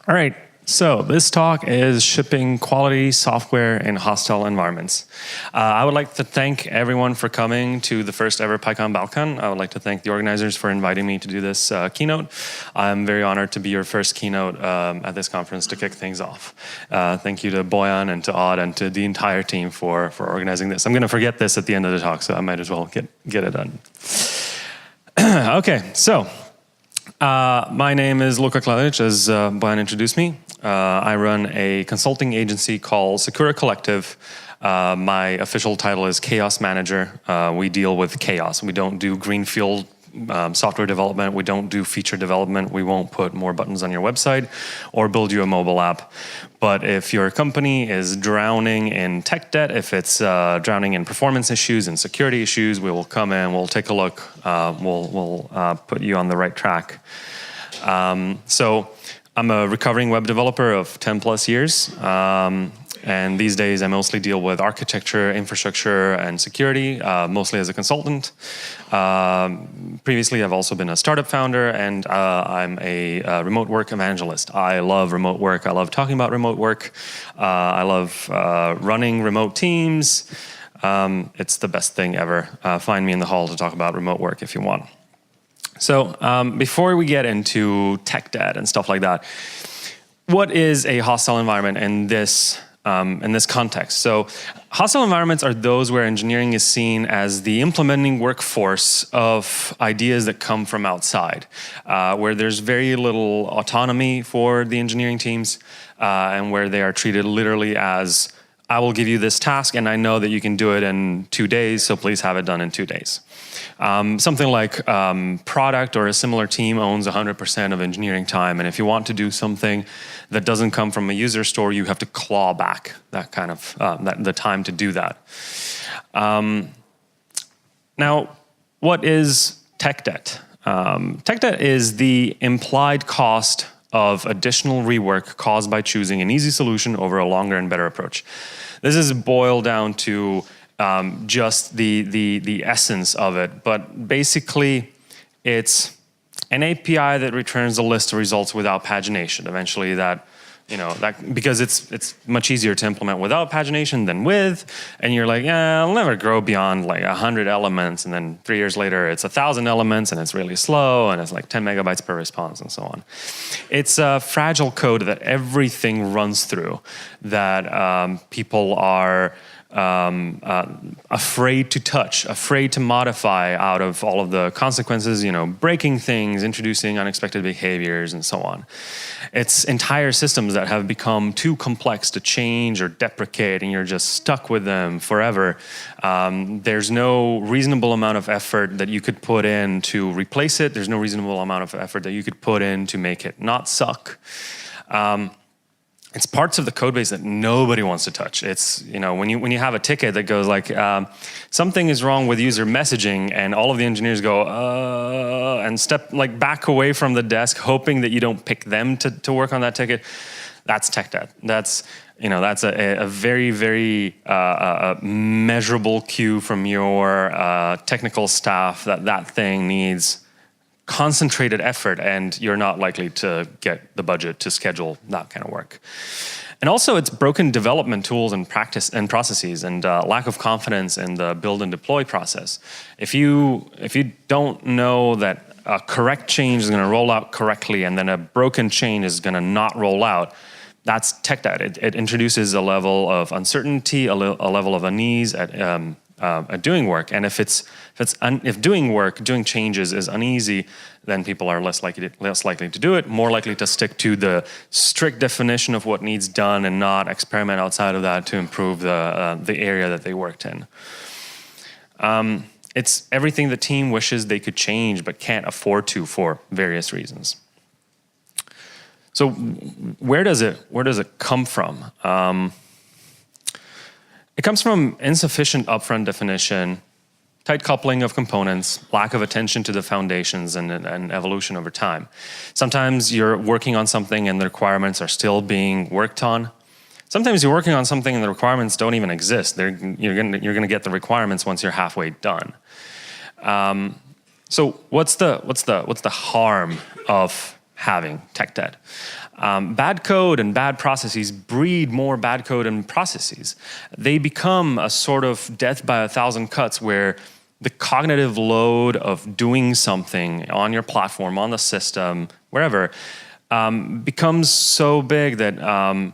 All right, so this talk is shipping quality software in hostile environments. I would like to thank everyone for coming to the first ever PyCon Balkan. I would like to thank the organizers for inviting me to do this keynote. I'm very honored to be your first keynote at this conference to kick things off. Thank you to Boyan and to Odd and to the entire team for organizing this. I'm going to forget this at the end of the talk, so I might as well get it done. Okay, so. My name is Luka Kladarić, as Boyan introduced me. I run a consulting agency called Sekura Collective. My official title is Chaos Manager. We deal with chaos. We don't do greenfield software development. We don't do feature development. We won't put more buttons on your website or build you a mobile app. But if your company is drowning in tech debt, if it's drowning in performance issues and security issues, we will come in, we'll take a look, we'll put you on the right track. So I'm a recovering web developer of 10 plus years. And these days I mostly deal with architecture, infrastructure, and security, mostly as a consultant. Previously, I've also been a startup founder, and I'm a remote work evangelist. I love remote work. I love talking about remote work. I love running remote teams. It's the best thing ever. Find me in the hall to talk about remote work if you want. So before we get into tech debt and stuff like that, what is a hostile environment in this context? So hostile environments are those where engineering is seen as the implementing workforce of ideas that come from outside, where there's very little autonomy for the engineering teams, and where they are treated literally as, I will give you this task and I know that you can do it in 2 days, so please have it done in 2 days. Something like product or a similar team owns 100% of engineering time, and if you want to do something that doesn't come from a user store, you have to claw back that kind of the time to do that. Now, what is tech debt? Tech debt is the implied cost of additional rework caused by choosing an easy solution over a longer and better approach. This is boiled down to just the essence of it, but basically it's an API that returns a list of results without pagination. Eventually that, because it's much easier to implement without pagination than with, and you're like, yeah, I'll never grow beyond like 100 elements, and then 3 years later it's 1,000 elements and it's really slow and it's like 10 megabytes per response and so on. It's a fragile code that everything runs through, that people are afraid to touch, afraid to modify out of all of the consequences, breaking things, introducing unexpected behaviors, and so on. It's entire systems that have become too complex to change or deprecate, and you're just stuck with them forever. There's no reasonable amount of effort that you could put in to replace it. There's no reasonable amount of effort that you could put in to make it not suck. It's parts of the code base that nobody wants to touch. It's, when you have a ticket that goes like, something is wrong with user messaging, and all of the engineers go, and step back away from the desk, hoping that you don't pick them to work on that ticket. That's tech debt. That's, that's a very, very measurable cue from your technical staff that thing needs concentrated effort, and you're not likely to get the budget to schedule that kind of work. And also, it's broken development tools and practice and processes, and lack of confidence in the build and deploy process. If you don't know that a correct change is going to roll out correctly, and then a broken change is going to not roll out, that's tech debt. It introduces a level of uncertainty, a level of unease at doing work, and if doing changes is uneasy, then people are less likely to do it, more likely to stick to the strict definition of what needs done and not experiment outside of that to improve the area that they worked in. It's everything the team wishes they could change but can't afford to for various reasons. So where does it come from? It comes from insufficient upfront definition, tight coupling of components, lack of attention to the foundations, and evolution over time. Sometimes you're working on something and the requirements are still being worked on. Sometimes you're working on something and the requirements don't even exist. You're gonna get the requirements once you're halfway done. So what's the harm of having tech debt. Bad code and bad processes breed more bad code and processes. They become a sort of death by 1,000 cuts where the cognitive load of doing something on your platform, on the system, wherever, becomes so big that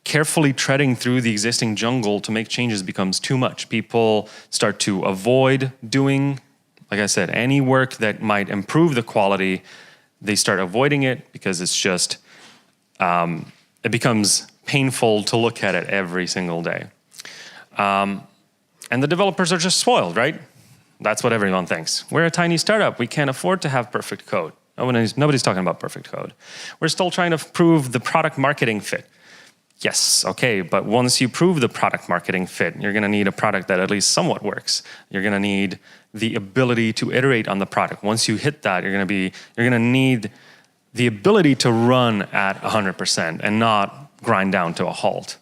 carefully treading through the existing jungle to make changes becomes too much. People start to avoid doing, like I said, any work that might improve the quality. They start avoiding it because it's just, it becomes painful to look at it every single day. And the developers are just spoiled, right? That's what everyone thinks. We're a tiny startup. We can't afford to have perfect code. Nobody's talking about perfect code. We're still trying to prove the product marketing fit. Yes, okay, but once you prove the product marketing fit, you're gonna need a product that at least somewhat works. You're gonna need the ability to iterate on the product. Once you hit that, you're gonna need the ability to run at 100% and not grind down to a halt.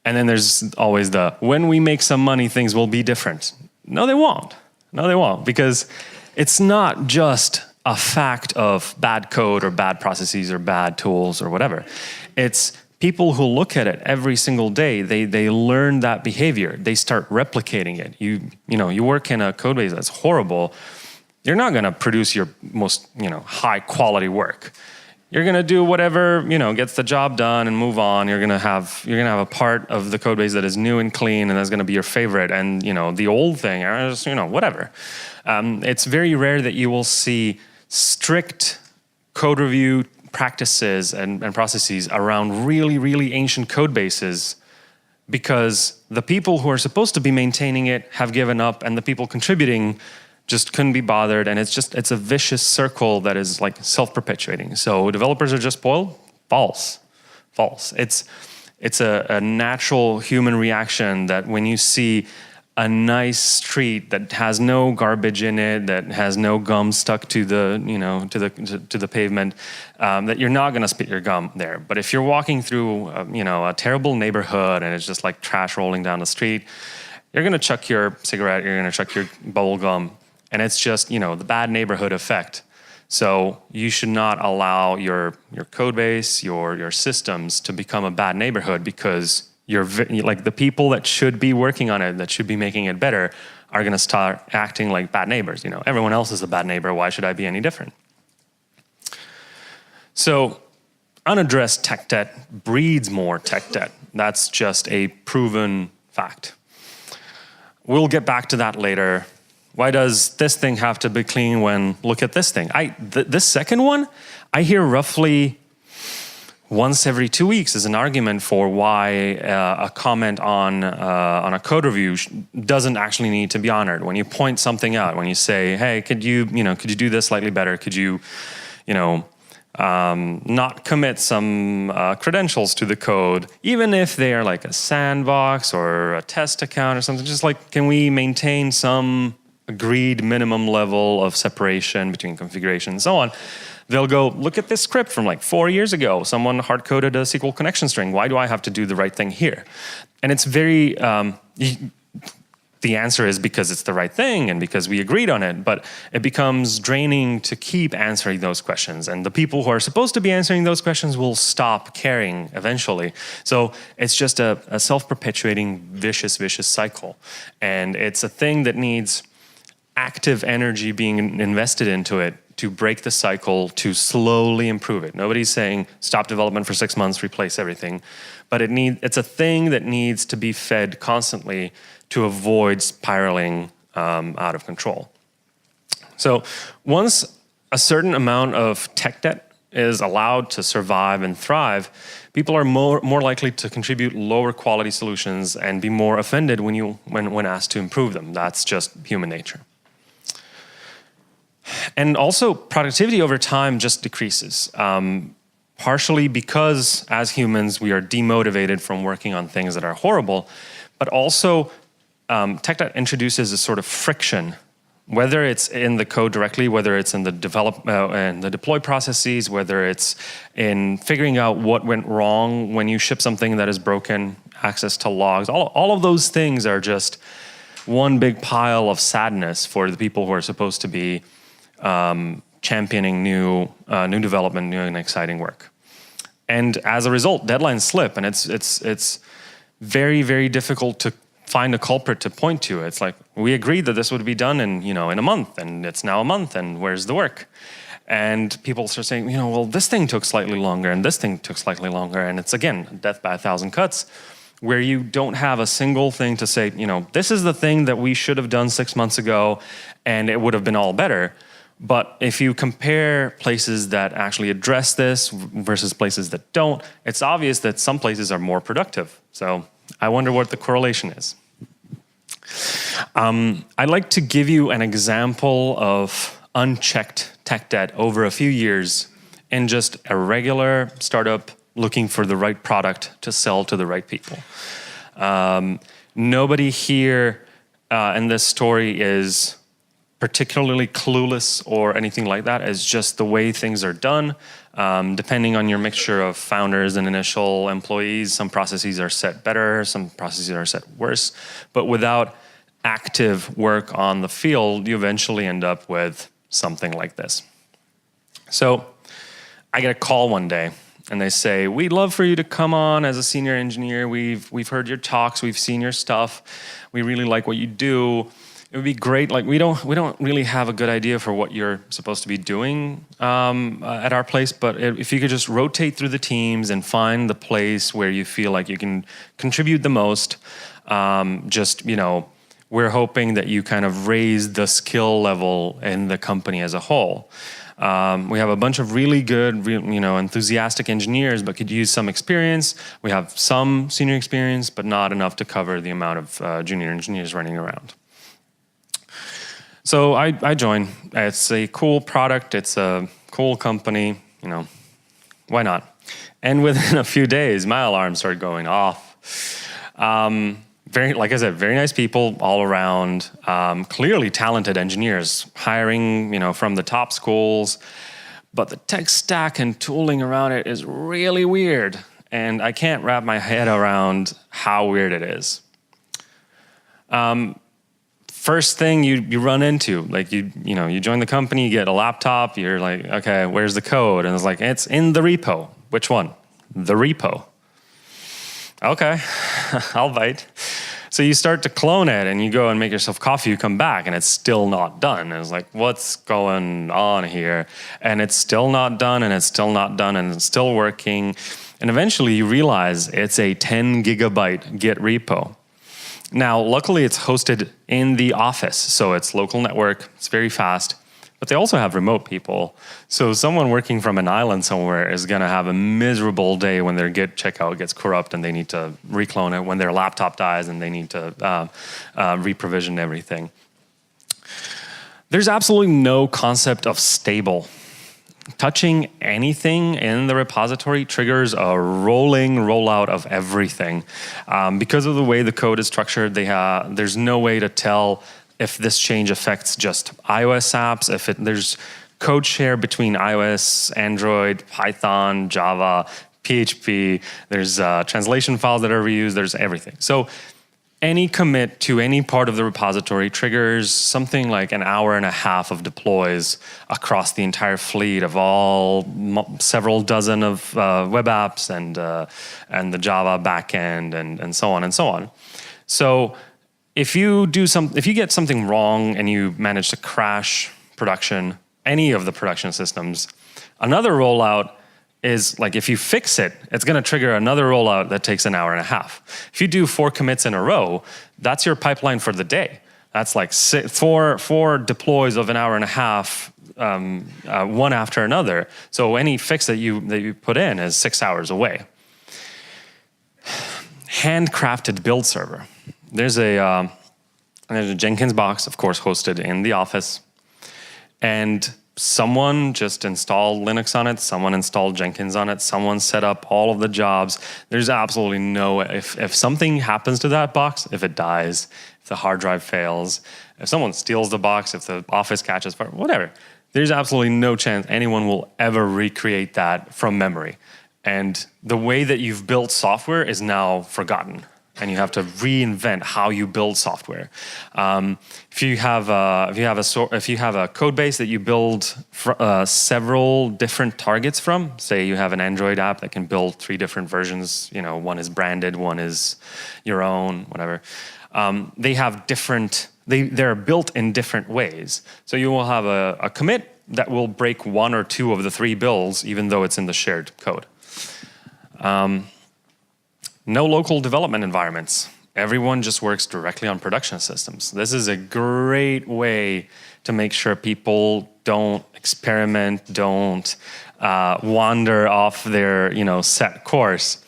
And then there's always the, when we make some money, things will be different. No, they won't. No, they won't, because it's not just a fact of bad code or bad processes or bad tools or whatever. It's people who look at it every single day, they learn that behavior. They start replicating it. You work in a code base that's horrible, you're not gonna produce your most high quality work. You're gonna do whatever gets the job done and move on. You're gonna have a part of the code base that is new and clean, and that's gonna be your favorite. And the old thing, is, whatever. It's very rare that you will see strict code review practices and processes around really, really ancient code bases, because the people who are supposed to be maintaining it have given up, and the people contributing just couldn't be bothered, and it's a vicious circle that is like self-perpetuating. So developers are just spoiled? False. False. It's a natural human reaction that when you see a nice street that has no garbage in it, that has no gum stuck to the to the pavement, that you're not gonna spit your gum there. But if you're walking through a terrible neighborhood and it's just like trash rolling down the street, you're gonna chuck your cigarette, you're gonna chuck your bubble gum, and it's just the bad neighborhood effect. So you should not allow your code base, your systems to become a bad neighborhood, because like the people that should be working on it, that should be making it better, are going to start acting like bad neighbors. Everyone else is a bad neighbor. Why should I be any different? So unaddressed tech debt breeds more tech debt. That's just a proven fact. We'll get back to that later. Why does this thing have to be clean when, look at this thing? This second one, I hear roughly once every 2 weeks is an argument for why a comment on a code review doesn't actually need to be honored. When you point something out, when you say, hey, could you do this slightly better? Could you, not commit some credentials to the code, even if they are like a sandbox or a test account or something, just like, can we maintain some agreed minimum level of separation between configuration and so on? They'll go, look at this script from like 4 years ago. Someone hard-coded a SQL connection string. Why do I have to do the right thing here? And it's very, the answer is because it's the right thing and because we agreed on it, but it becomes draining to keep answering those questions. And the people who are supposed to be answering those questions will stop caring eventually. So it's just a self-perpetuating, vicious cycle. And it's a thing that needs active energy being invested into it to break the cycle, to slowly improve it. Nobody's saying stop development for 6 months, replace everything. But it's a thing that needs to be fed constantly to avoid spiraling out of control. So once a certain amount of tech debt is allowed to survive and thrive, people are more likely to contribute lower quality solutions and be more offended when asked to improve them. That's just human nature. And also, productivity over time just decreases, partially because, as humans, we are demotivated from working on things that are horrible, but also tech debt introduces a sort of friction, whether it's in the code directly, whether it's in the deploy processes, whether it's in figuring out what went wrong when you ship something that is broken, access to logs. All of those things are just one big pile of sadness for the people who are supposed to be championing new development, new and exciting work. And as a result, deadlines slip, and it's very, very difficult to find a culprit to point to. It's like, we agreed that this would be done in a month, and it's now a month, and where's the work? And people start saying, well, this thing took slightly longer, and this thing took slightly longer, and it's, again, death by 1,000 cuts, where you don't have a single thing to say, this is the thing that we should have done 6 months ago, and it would have been all better. But if you compare places that actually address this versus places that don't, it's obvious that some places are more productive. So I wonder what the correlation is. I'd like to give you an example of unchecked tech debt over a few years in just a regular startup looking for the right product to sell to the right people. Nobody here in this story is particularly clueless or anything like that. It's just the way things are done. Depending on your mixture of founders and initial employees, some processes are set better, some processes are set worse. But without active work on the field, you eventually end up with something like this. So I get a call one day, and they say, we'd love for you to come on as a senior engineer. We've heard your talks, we've seen your stuff. We really like what you do. It would be great. Like, we don't really have a good idea for what you're supposed to be doing at our place, but if you could just rotate through the teams and find the place where you feel like you can contribute the most, we're hoping that you kind of raise the skill level in the company as a whole. We have a bunch of really good, enthusiastic engineers, but could use some experience. We have some senior experience, but not enough to cover the amount of junior engineers running around. So I join. It's a cool product. It's a cool company. Why not? And within a few days, my alarm started going off. Like I said, very nice people all around. Clearly talented engineers, hiring, from the top schools. But the tech stack and tooling around it is really weird, and I can't wrap my head around how weird it is. First thing you run into, like you join the company, you get a laptop, you're like, okay, where's the code? And it's like, it's in the repo. Which one? The repo. Okay, I'll bite. So you start to clone it, and you go and make yourself coffee, you come back, and it's still not done. And it's like, what's going on here? And it's still not done, and it's still not done, and it's still working. And eventually you realize it's a 10 gigabyte Git repo. Now, luckily, it's hosted in the office, so it's local network, it's very fast, but they also have remote people. So someone working from an island somewhere is going to have a miserable day when their Git checkout gets corrupt and they need to reclone it, when their laptop dies and they need to reprovision everything. There's absolutely no concept of stable. Touching anything in the repository triggers a rolling rollout of everything. Because of the way the code is structured, there's no way to tell if this change affects just iOS apps, there's code share between iOS, Android, Python, Java, PHP, there's translation files that are reused, there's everything. So any commit to any part of the repository triggers something like an hour and a half of deploys across the entire fleet of several dozen of web apps and the Java backend and so on and so on. So if you get something wrong and you manage to crash production, any of the production systems, another rollout is like, if you fix it, it's going to trigger another rollout that takes an hour and a half. If you do 4 commits in a row, that's your pipeline for the day. That's like four deploys of an hour and a half, one after another. So any fix that you put in is 6 hours away. Handcrafted build server. There's a Jenkins box, of course, hosted in the office, and someone just installed Linux on it, someone installed Jenkins on it, someone set up all of the jobs. There's absolutely no way. If something happens to that box, if it dies, if the hard drive fails, if someone steals the box, if the office catches fire, whatever, there's absolutely no chance anyone will ever recreate that from memory. And the way that you've built software is now forgotten. and you have to reinvent how you build software. If you have a code base that you build several different targets from, say you have an Android app that can build 3 different versions. One is branded, one is your own, whatever. They have different. They're built in different ways. So you will have a commit that will break 1 or 2 of the 3 builds, even though it's in the shared code. No local development environments. Everyone just works directly on production systems. This is a great way to make sure people don't experiment, don't wander off their set course.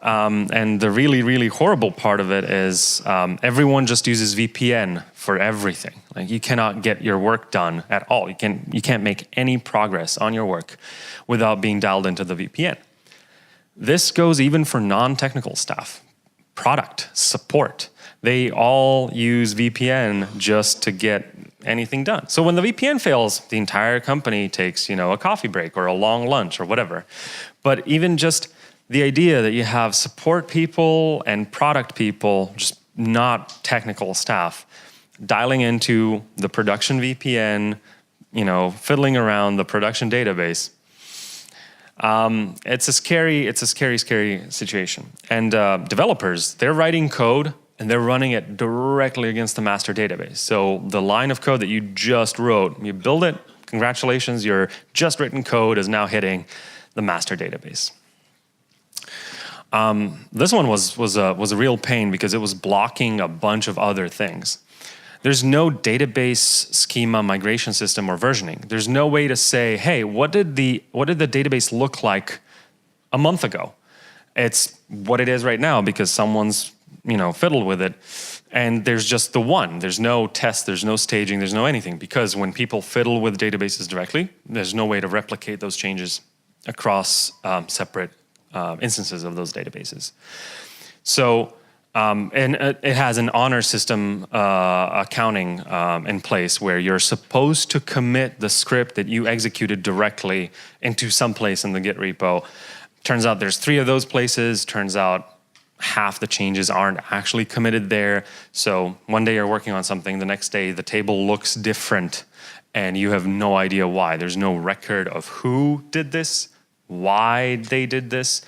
And the really, really horrible part of it is everyone just uses VPN for everything. Like, you cannot get your work done at all. You can't make any progress on your work without being dialed into the VPN. This goes even for non-technical staff, product, support. They all use VPN just to get anything done. So when the VPN fails, the entire company takes, a coffee break or a long lunch or whatever. But even just the idea that you have support people and product people, just not technical staff, dialing into the production VPN, fiddling around the production database. It's a scary situation. And developers, they're writing code and they're running it directly against the master database. So the line of code that you just wrote, you build it, congratulations, your just written code is now hitting the master database. This one was a real pain because it was blocking a bunch of other things. There's no database schema migration system or versioning. There's no way to say, hey, what did the database look like a month ago? It's what it is right now because someone's fiddled with it, and there's just the one. There's no test, there's no staging, there's no anything, because when people fiddle with databases directly, there's no way to replicate those changes across separate instances of those databases. So. And it has an honor system accounting in place where you're supposed to commit the script that you executed directly into some place in the Git repo. Turns out there's 3 of those places. Turns out half the changes aren't actually committed there. So one day you're working on something, the next day the table looks different and you have no idea why. There's no record of who did this, why they did this.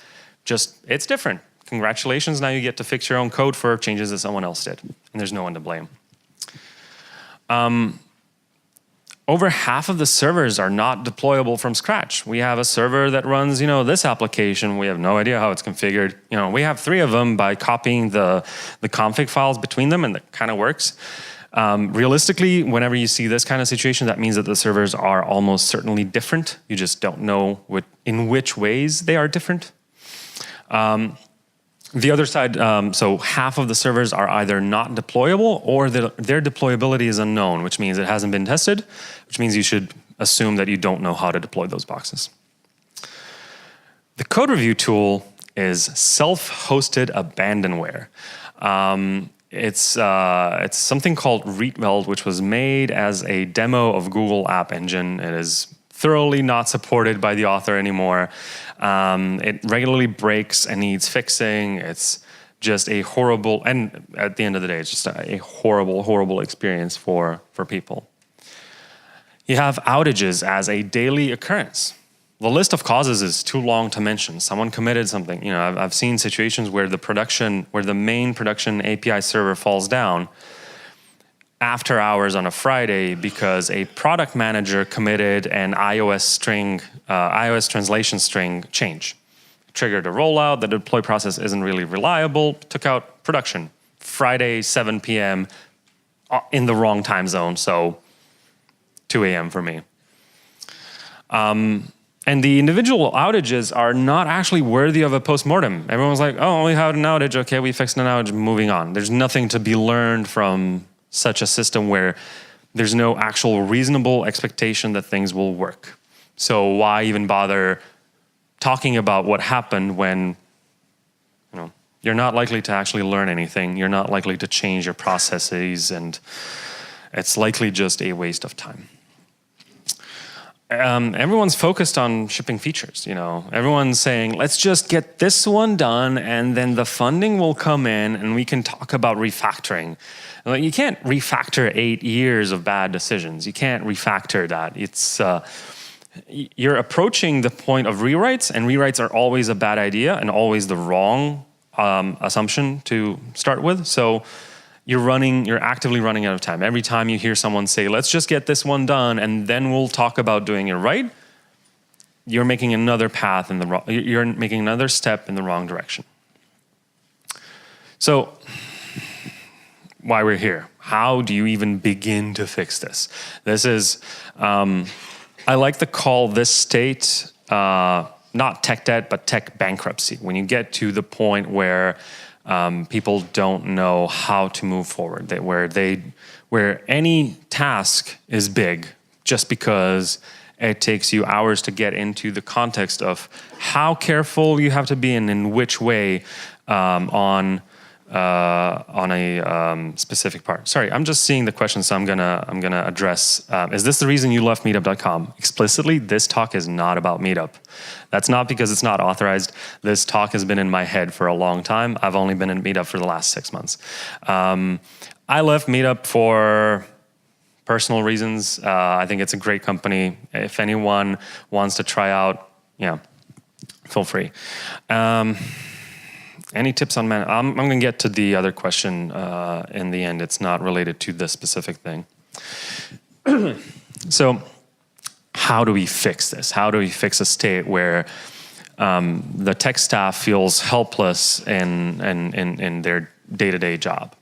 Just, it's different. Congratulations, now you get to fix your own code for changes that someone else did, and there's no one to blame. Over half of the servers are not deployable from scratch. We have a server that runs, this application. We have no idea how it's configured. We have 3 of them by copying the config files between them, and that kind of works. Realistically, whenever you see this kind of situation, that means that the servers are almost certainly different. You just don't know in which ways they are different. The other side, so half of the servers are either not deployable or their deployability is unknown, which means it hasn't been tested, which means you should assume that you don't know how to deploy those boxes. The code review tool is self-hosted abandonware. It's something called REPO, which was made as a demo of Google App Engine. It is thoroughly not supported by the author anymore. It regularly breaks and needs fixing. It's just a horrible, and at the end of the day, it's just a horrible, horrible experience for people. You have outages as a daily occurrence. The list of causes is too long to mention. Someone committed something. I've seen situations where the main production API server falls down after hours on a Friday because a product manager committed an iOS translation string change. Triggered a rollout, the deploy process isn't really reliable, took out production. Friday, 7 p.m. in the wrong time zone, so 2 a.m. for me. And the individual outages are not actually worthy of a postmortem. Everyone's like, oh, we had an outage, okay, we fixed an outage, moving on. There's nothing to be learned from such a system where there's no actual reasonable expectation that things will work. So why even bother talking about what happened when you're not likely to actually learn anything, you're not likely to change your processes, and it's likely just a waste of time. everyone's focused on shipping features, Everyone's saying, let's just get this one done, and then the funding will come in, and we can talk about refactoring. Like, you can't refactor 8 years of bad decisions. You can't refactor that. It's you're approaching the point of rewrites, and rewrites are always a bad idea and always the wrong assumption to start with. So you're actively running out of time. Every time you hear someone say, let's just get this one done and then we'll talk about doing it right, you're making another path in the wrong, you're making another step in the wrong direction. So why we're here. How do you even begin to fix this? This is, I like to call this state not tech debt, but tech bankruptcy. When you get to the point where people don't know how to move forward, where any task is big just because it takes you hours to get into the context of how careful you have to be and in which way on a specific part. Sorry, I'm just seeing the question, so I'm gonna address. Is this the reason you left Meetup.com? Explicitly, this talk is not about Meetup. That's not because it's not authorized. This talk has been in my head for a long time. I've only been in Meetup for the last 6 months. I left Meetup for personal reasons. I think it's a great company. If anyone wants to try out, feel free. Any tips on man? I'm going to get to the other question in the end. It's not related to this specific thing. So how do we fix this? How do we fix a state where the tech staff feels helpless in their day-to-day job?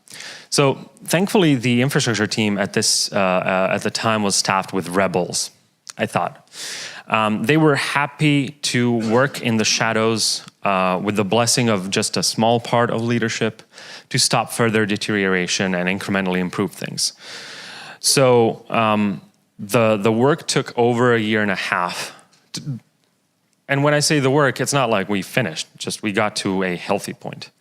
So thankfully, the infrastructure team at the time was staffed with rebels, I thought. They were happy to work in the shadows with the blessing of just a small part of leadership to stop further deterioration and incrementally improve things. So the work took over 1.5 years. And when I say the work, it's not like we finished, just we got to a healthy point.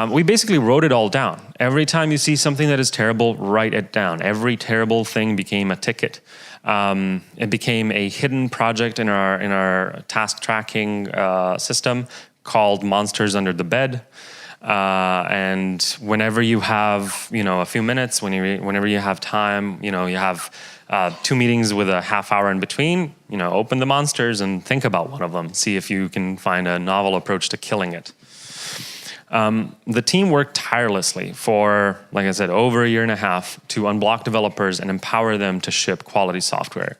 We basically wrote it all down. Every time you see something that is terrible, write it down. Every terrible thing became a ticket. It became a hidden project in our task tracking system called Monsters Under the Bed. And whenever you have a few minutes, whenever you have time, you have 2 meetings with a half hour in between, open the monsters and think about one of them. See if you can find a novel approach to killing it. The team worked tirelessly for, like I said, over 1.5 years to unblock developers and empower them to ship quality software.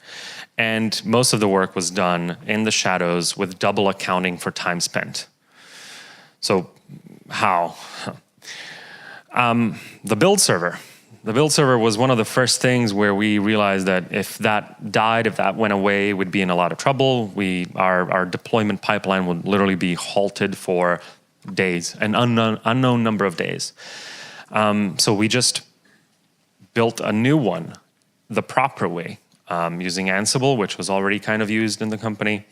And most of the work was done in the shadows with double accounting for time spent. So how? The build server. The build server was one of the first things where we realized that if that died, if that went away, we'd be in a lot of trouble. Our deployment pipeline would literally be halted for days, an unknown number of days. So we just built a new one the proper way, using Ansible, which was already kind of used in the company.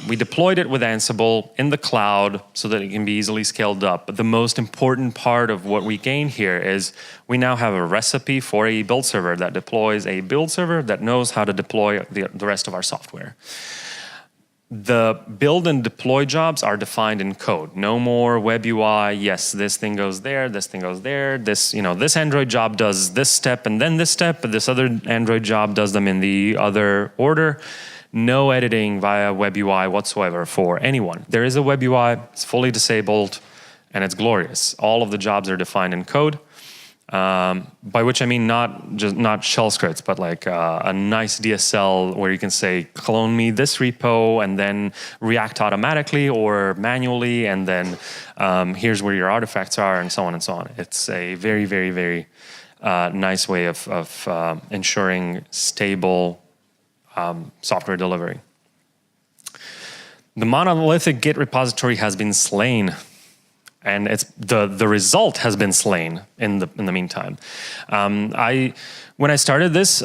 We deployed it with Ansible in the cloud so that it can be easily scaled up. But the most important part of what we gained here is we now have a recipe for a build server that deploys a build server that knows how to deploy the rest of our software. The build and deploy jobs are defined in code. No more web UI. Yes, this thing goes there, this thing goes there. This Android job does this step and then this step, but this other Android job does them in the other order. No editing via web UI whatsoever for anyone. There is a web UI, it's fully disabled, and it's glorious. All of the jobs are defined in code. By which I mean not shell scripts, but like a nice DSL where you can say, clone me this repo and then react automatically or manually, and then here's where your artifacts are, and so on and so on. It's a very, very, very nice way of ensuring stable software delivery. The monolithic Git repository has been slain. And it's the result has been slain in the meantime. When I started this,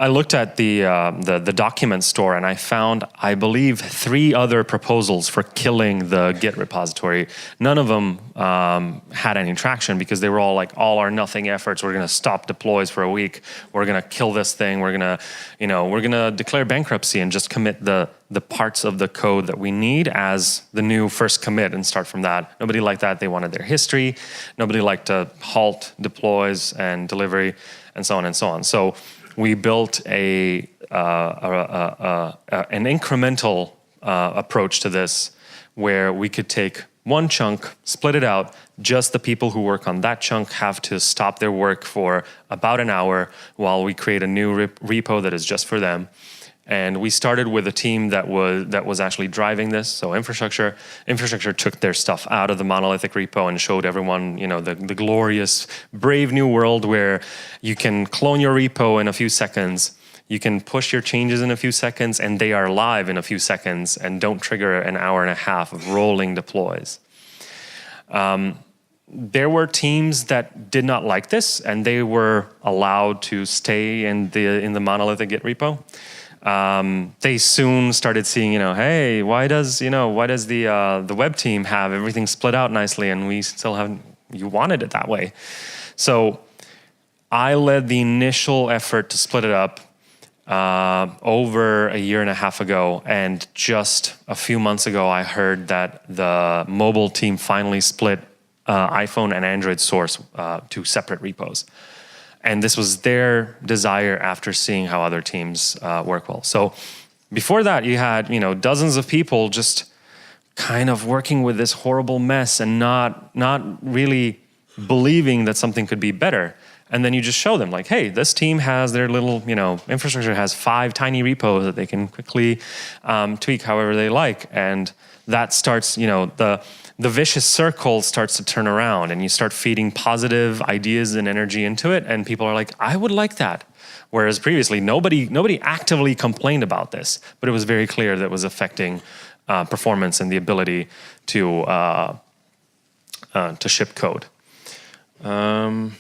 I looked at the document store and I found, I believe, 3 other proposals for killing the Git repository. None of them had any traction because they were all like all or nothing efforts. We're going to stop deploys for a week. We're going to kill this thing. We're going to, we're going to declare bankruptcy and just commit the parts of the code that we need as the new first commit and start from that. Nobody liked that. They wanted their history. Nobody liked to halt deploys and delivery and so on and so on. So we built an incremental approach to this where we could take one chunk, split it out, just the people who work on that chunk have to stop their work for about an hour while we create a new repo that is just for them. And we started with a team that was actually driving this. So infrastructure took their stuff out of the monolithic repo and showed everyone, the glorious, brave new world where you can clone your repo in a few seconds. You can push your changes in a few seconds, and they are live in a few seconds and don't trigger an hour and a half of rolling deploys. There were teams that did not like this, and they were allowed to stay in the monolithic Git repo. They soon started seeing, hey, why does the web team have everything split out nicely and we still haven't, you wanted it that way. So I led the initial effort to split it up over a year and a half ago, and just a few months ago I heard that the mobile team finally split iPhone and Android source to separate repos. And this was their desire after seeing how other teams work well. So before that, you had dozens of people just kind of working with this horrible mess and not really believing that something could be better. And then you just show them like, hey, this team has their little, infrastructure has 5 tiny repos that they can quickly tweak however they like. And that starts, the vicious circle starts to turn around, and you start feeding positive ideas and energy into it, and people are like, I would like that. Whereas previously, nobody actively complained about this, but it was very clear that it was affecting performance and the ability to ship code. I'm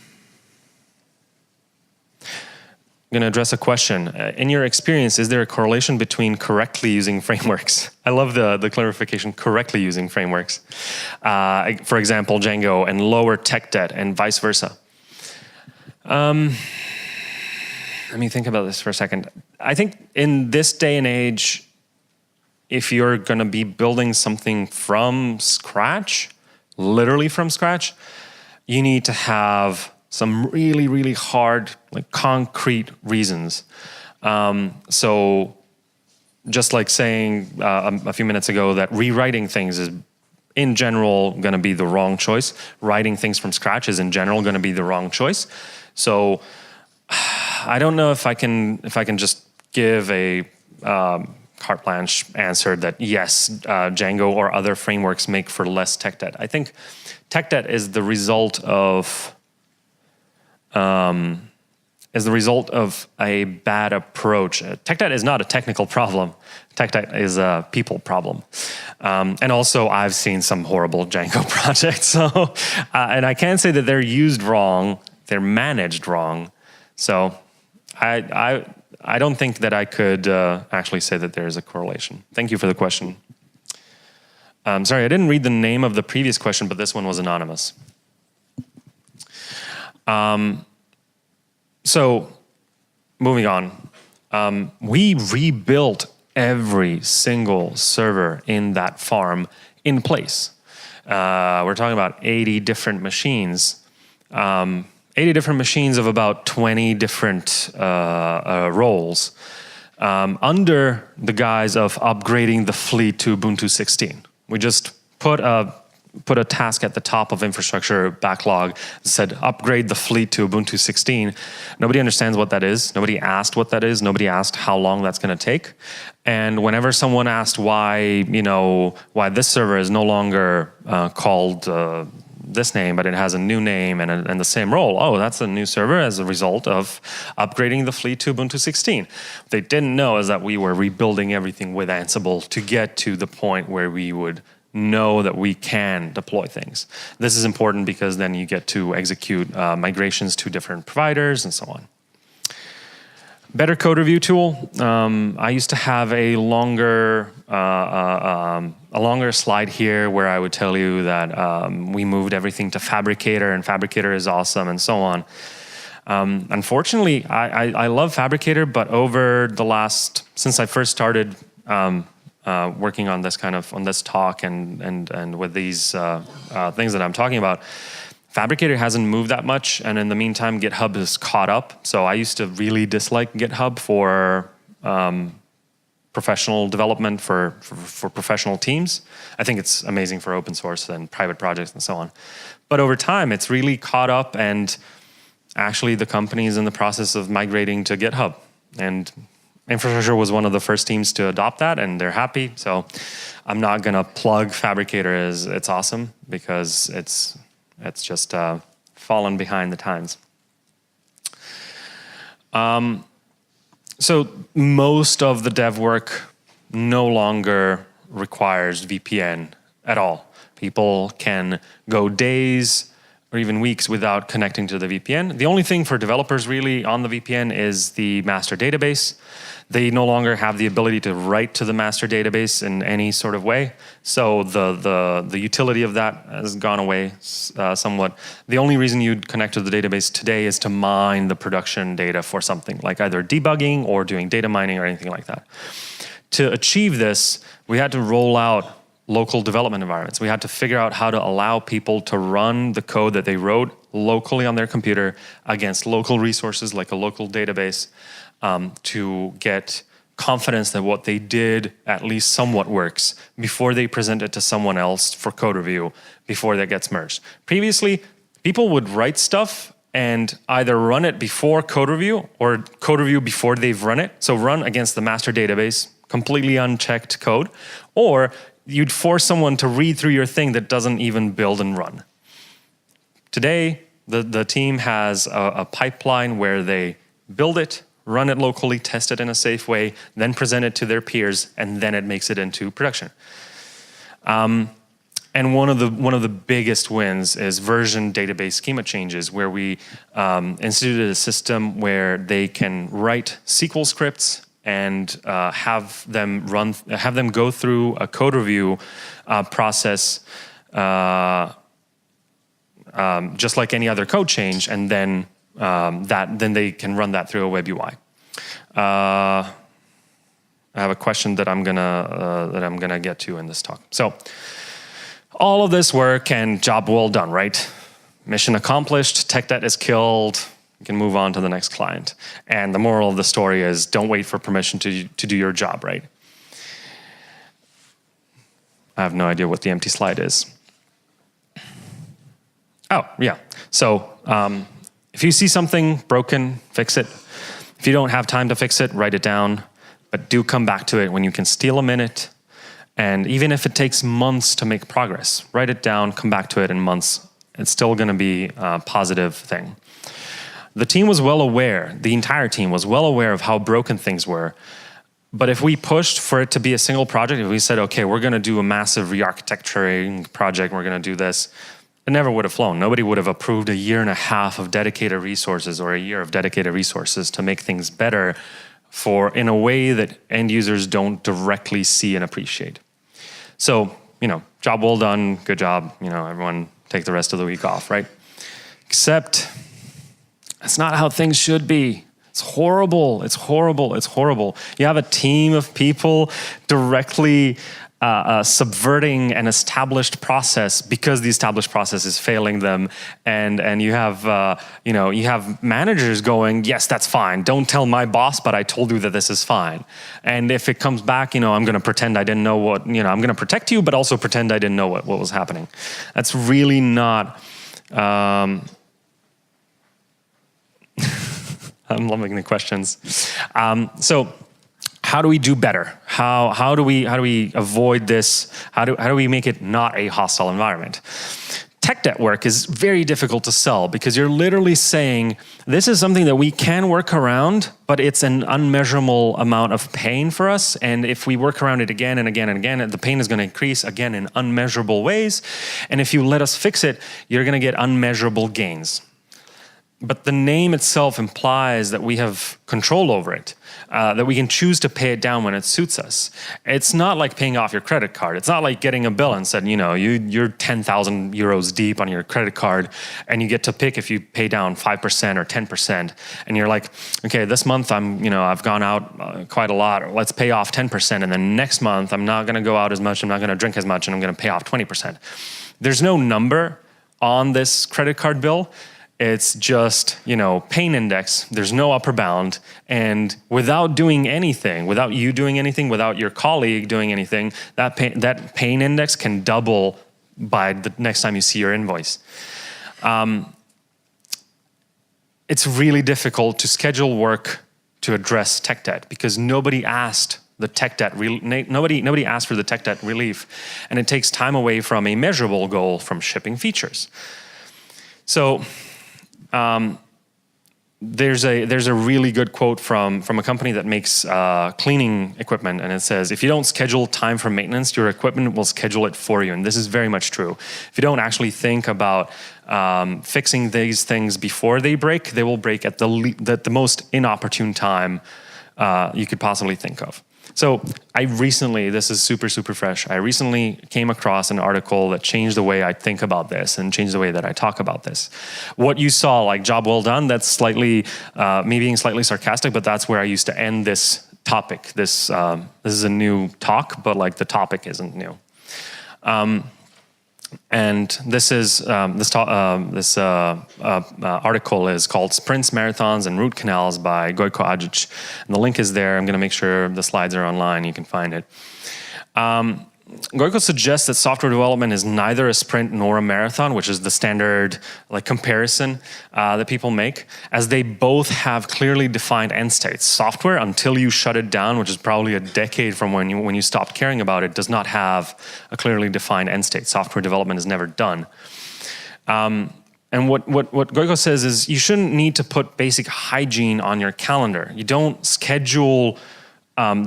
going to address a question. In your experience, is there a correlation between correctly using frameworks? I love the clarification, correctly using frameworks. For example, Django, and lower tech debt, and vice versa. Let me think about this for a second. I think in this day and age, if you're going to be building something from scratch, literally from scratch, you need to have some really, really hard, concrete reasons. So just like saying a few minutes ago that rewriting things is in general going to be the wrong choice. Writing things from scratch is in general going to be the wrong choice. So I don't know if I can just give a carte blanche answer that yes, Django or other frameworks make for less tech debt. I think tech debt is the result of a bad approach. Tech debt is not a technical problem. Tech debt is a people problem. And also, I've seen some horrible Django projects. So, and I can't say that they're used wrong. They're managed wrong. So, I don't think that I could actually say that there is a correlation. Thank you for the question. Sorry, I didn't read the name of the previous question, but this one was anonymous. So, moving on, we rebuilt every single server in that farm in place. We're talking about 80 different machines, 80 different machines of about 20 different roles, under the guise of upgrading the fleet to Ubuntu 16. We just put a task at the top of infrastructure backlog that said upgrade the fleet to Ubuntu 16. Nobody understands what that is. Nobody asked what that is. Nobody asked how long that's going to take. And whenever someone asked why this server is no longer called this name, but it has a new name and the same role, oh, that's a new server as a result of upgrading the fleet to Ubuntu 16. What they didn't know is that we were rebuilding everything with Ansible to get to the point where we would know that we can deploy things. This is important because then you get to execute migrations to different providers and so Better code review tool. I used to have a longer slide here where I would tell you that we moved everything to Fabricator, and Fabricator is awesome, and so on. Unfortunately, I love Fabricator, but over the since I first started working on this this talk and with these things that I'm talking about, Fabricator hasn't moved that much, and in the meantime, GitHub is caught up. So I used to really dislike GitHub for professional development, for professional teams. I think it's amazing for open source and private projects and so on. But over time, it's really caught up, and actually the company is in the process of migrating to GitHub. And Infrastructure was one of the first teams to adopt that, and they're happy. So I'm not going to plug Fabricator as it's awesome, because it's just fallen behind the times. So most of the dev work no longer requires VPN at all. People can go days or even weeks without connecting to the VPN. The only thing for developers really on the VPN is the master database. They no longer have the ability to write to the master database in any sort of way. So the utility of that has gone away somewhat. The only reason you'd connect to the database today is to mine the production data for something, like either debugging or doing data mining or anything like that. To achieve this, we had to roll out local development environments. We had to figure out how to allow people to run the code that they wrote locally on their computer against local resources like a local database, to get confidence that what they did at least somewhat works before they present it to someone else for code review, before that gets merged. Previously, people would write stuff and either run it before code review or code review before they've run it. So run against the master database, completely unchecked code, or you'd force someone to read through your thing that doesn't even build and run. Today, the team has a pipeline where they build it, run it locally, test it in a safe way, then present it to their peers, and then it makes it into production. And one of the biggest wins is version database schema changes, where we instituted a system where they can write SQL scripts and have them go through a code review process, just like any other code change, and then then they can run that through a web UI. I have a question that I'm gonna get to in this talk. So, all of this work and job well done, right? Mission accomplished. Tech debt is killed. You can move on to the next client. And the moral of the story is, don't wait for permission to do your job, right? I have no idea what the empty slide is. Oh, yeah. So if you see something broken, fix it. If you don't have time to fix it, write it down. But do come back to it when you can steal a minute. And even if it takes months to make progress, write it down, come back to it in months. It's still going to be a positive thing. The team was well aware, the entire team was well aware of how broken things were. But if we pushed for it to be a single project, if we said, okay, we're going to do a massive re-architecturing project, we're going to do this, it never would have flown. Nobody would have approved a year and a half of dedicated resources or a year of dedicated resources to make things better in a way that end users don't directly see and appreciate. So, job well done, good job, everyone take the rest of the week off, right? Except that's not how things should be. It's horrible, it's horrible, it's horrible. You have a team of people directly subverting an established process because the established process is failing them, and you have you have managers going, yes, that's fine. Don't tell my boss, but I told you that this is fine. And if it comes back, I'm going to pretend I didn't know what. I'm going to protect you, but also pretend I didn't know what was happening. That's really not. I'm loving the questions. So, how do we do better? How do we avoid this? How do we make it not a hostile environment? Tech debt work is very difficult to sell because you're literally saying this is something that we can work around, but it's an unmeasurable amount of pain for us. And if we work around it again and again and again, the pain is going to increase again in unmeasurable ways. And if you let us fix it, you're going to get unmeasurable gains. But the name itself implies that we have control over it, that we can choose to pay it down when it suits us. It's not like paying off your credit card. It's not like getting a bill and said, you're 10,000 euros deep on your credit card, and you get to pick if you pay down 5% or 10%. And you're like, okay, this month I've gone out quite a lot. Let's pay off 10%. And then next month I'm not going to go out as much. I'm not going to drink as much, and I'm going to pay off 20%. There's no number on this credit card bill. It's just, pain index. There's no upper bound. And without doing anything, without you doing anything, without your colleague doing anything, that pain index can double by the next time you see your invoice. It's really difficult to schedule work to address tech debt because nobody asked the tech debt, nobody asked for the tech debt relief. And it takes time away from a measurable goal from shipping features. So, there's a really good quote from a company that makes cleaning equipment, and it says, if you don't schedule time for maintenance, your equipment will schedule it for you. And this is very much true. If you don't actually think about fixing these things before they break, they will break at the most inopportune time you could possibly think of. So this is super, super fresh. I recently came across an article that changed the way I think about this and changed the way that I talk about this. What you saw, like job well done, that's slightly, me being slightly sarcastic, but that's where I used to end this topic. This is a new talk, but like the topic isn't new. And this is article is called Sprints, Marathons, and Root Canals by Gojko Ajic. And the link is there. I'm going to make sure the slides are online. You can find it. Gojko suggests that software development is neither a sprint nor a marathon, which is the standard comparison that people make, as they both have clearly defined end states. Software, until you shut it down, which is probably a decade from when you stopped caring about it, does not have a clearly defined end state. Software development is never done. And what Gojko says is you shouldn't need to put basic hygiene on your calendar. You don't schedule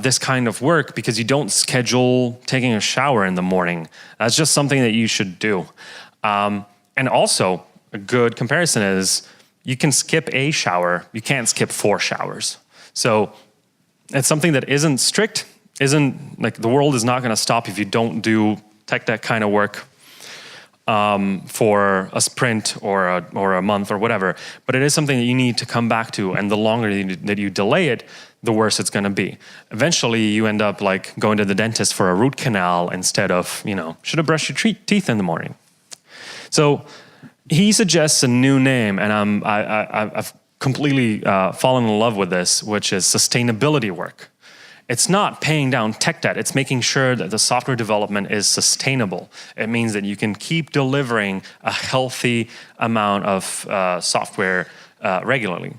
this kind of work because you don't schedule taking a shower in the morning. That's just something that you should do. And also, a good comparison is you can skip a shower, you can't skip 4 showers. So it's something that isn't strict, isn't like the world is not going to stop if you don't do that kind of work for a sprint or a month or whatever. But it is something that you need to come back to, and the longer that you delay it, the worse it's going to be. Eventually, you end up like going to the dentist for a root canal instead of, should have brushed your teeth in the morning. So he suggests a new name, and I've completely fallen in love with this, which is sustainability work. It's not paying down tech debt. It's making sure that the software development is sustainable. It means that you can keep delivering a healthy amount of software regularly.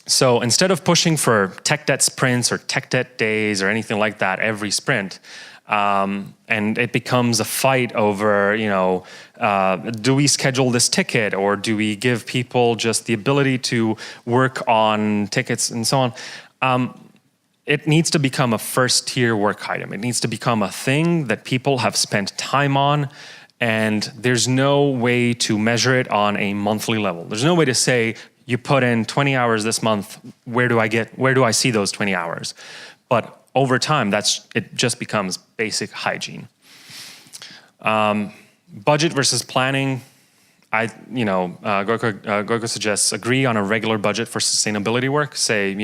So instead of pushing for tech debt sprints or tech debt days or anything like that every sprint, and it becomes a fight over, do we schedule this ticket or do we give people just the ability to work on tickets and so on? It needs to become a first-tier work item. It needs to become a thing that people have spent time on, and there's no way to measure it on a monthly level. There's no way to say, you put in 20 hours this month, where do I see those 20 hours? But over time, it just becomes basic hygiene. Budget versus planning. Gojko suggests agree on a regular budget for sustainability work. Say,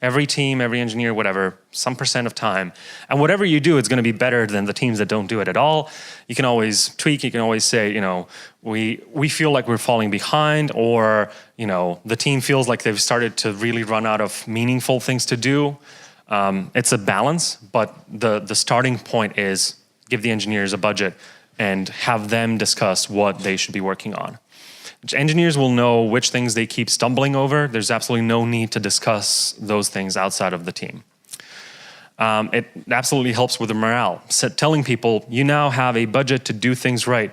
every team, every engineer, whatever, some percent of time. And whatever you do, it's going to be better than the teams that don't do it at all. You can always tweak. You can always say, we feel like we're falling behind, or, the team feels like they've started to really run out of meaningful things to do. It's a balance, but the starting point is give the engineers a budget and have them discuss what they should be working on. Engineers will know which things they keep stumbling over. There's absolutely no need to discuss those things outside of the team. It absolutely helps with the morale. Telling people, you now have a budget to do things right.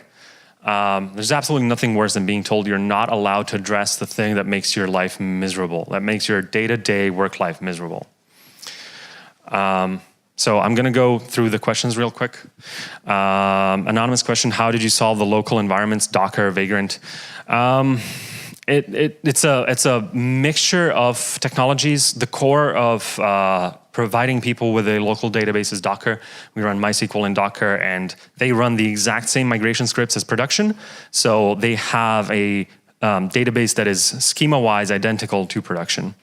There's absolutely nothing worse than being told you're not allowed to address the thing that makes your life miserable, that makes your day-to-day work life miserable. So I'm going to go through the questions real quick. Anonymous question, how did you solve the local environments, Docker, Vagrant? It's a mixture of technologies. The core of providing people with a local database is Docker. We run MySQL in Docker, and they run the exact same migration scripts as production. So they have a database that is schema-wise identical to production.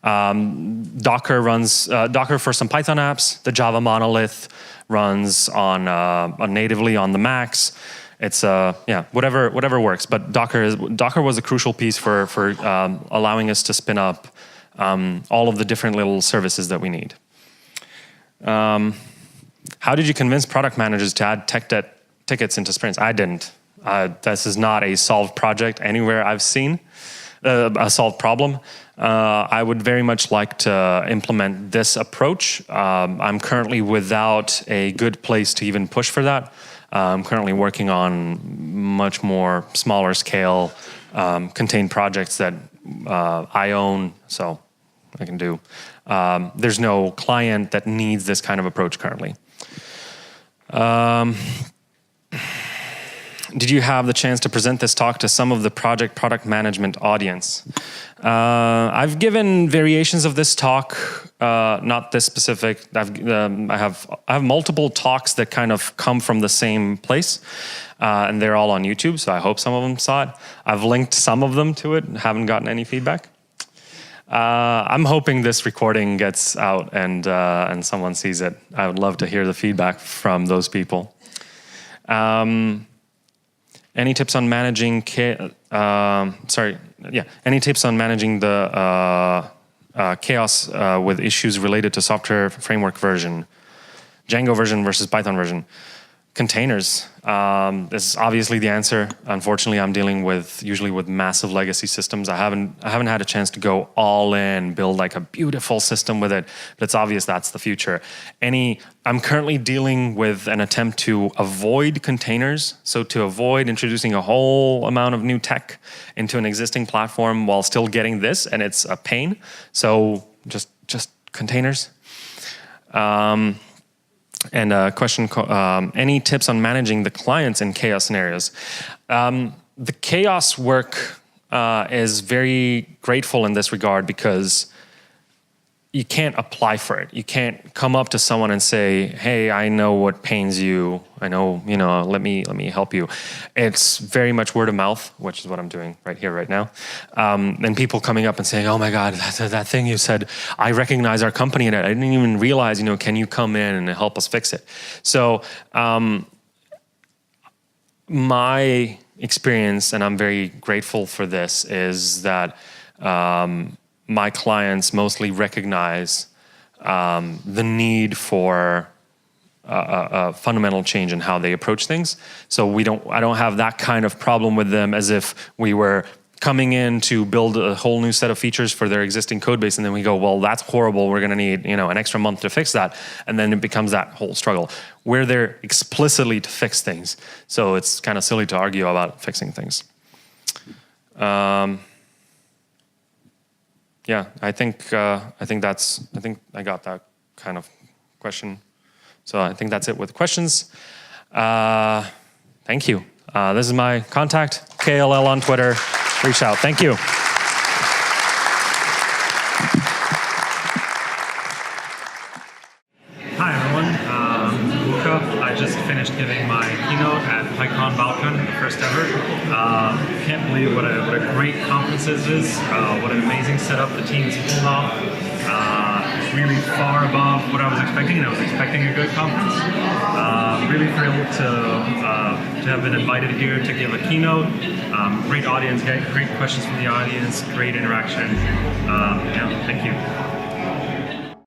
Docker runs Docker for some Python apps. The Java monolith runs on natively on the Macs. It's whatever works. But Docker was a crucial piece for allowing us to spin up all of the different little services that we need. How did you convince product managers to add tech debt tickets into sprints? I didn't. This is not a solved project anywhere I've seen, a solved problem. I would very much like to implement this approach. I'm currently without a good place to even push for that. I'm currently working on much more smaller scale contained projects that I own, so I can do. There's no client that needs this kind of approach currently. Did you have the chance to present this talk to some of the product management audience? I've given variations of this talk, not this specific. I have multiple talks that kind of come from the same place, and they're all on YouTube. So I hope some of them saw it. I've linked some of them to it and haven't gotten any feedback. I'm hoping this recording gets out and someone sees it. I would love to hear the feedback from those people. Any tips on managing? Any tips on managing the chaos with issues related to software framework version, Django version versus Python version? Containers. This is obviously the answer. Unfortunately, I'm dealing usually with massive legacy systems. I haven't had a chance to go all in, build like a beautiful system with it, but it's obvious that's the future. I'm currently dealing with an attempt to avoid containers, so to avoid introducing a whole amount of new tech into an existing platform while still getting this, and it's a pain. So just containers. And a question, any tips on managing the clients in chaos scenarios? The chaos work is very grateful in this regard because you can't apply for it. You can't come up to someone and say, hey, I know what pains you. I know, let me help you. It's very much word of mouth, which is what I'm doing right here, right now. And people coming up and saying, oh my God, that thing you said, I recognize our company in it. I didn't even realize, can you come in and help us fix it? So my experience, and I'm very grateful for this, is that my clients mostly recognize the need for a fundamental change in how they approach things. So I don't have that kind of problem with them as if we were coming in to build a whole new set of features for their existing code base, and then we go, well, that's horrible. We're going to need an extra month to fix that, and then it becomes that whole struggle. We're there explicitly to fix things, so it's kind of silly to argue about fixing things. Yeah, I think I got that kind of question. So I think that's it with questions. Thank you. This is my contact, KLL on Twitter. Reach out. Thank you. Hi everyone, Luka. I just finished giving my keynote at PyCon Balkan, the first ever. Can't believe what a great conference this is. What an amazing setup the team's pulled off. Really far above what I was expecting, and I was expecting a good conference. Really thrilled to have been invited here to give a keynote. Great audience, great questions from the audience, great interaction. Yeah, thank you.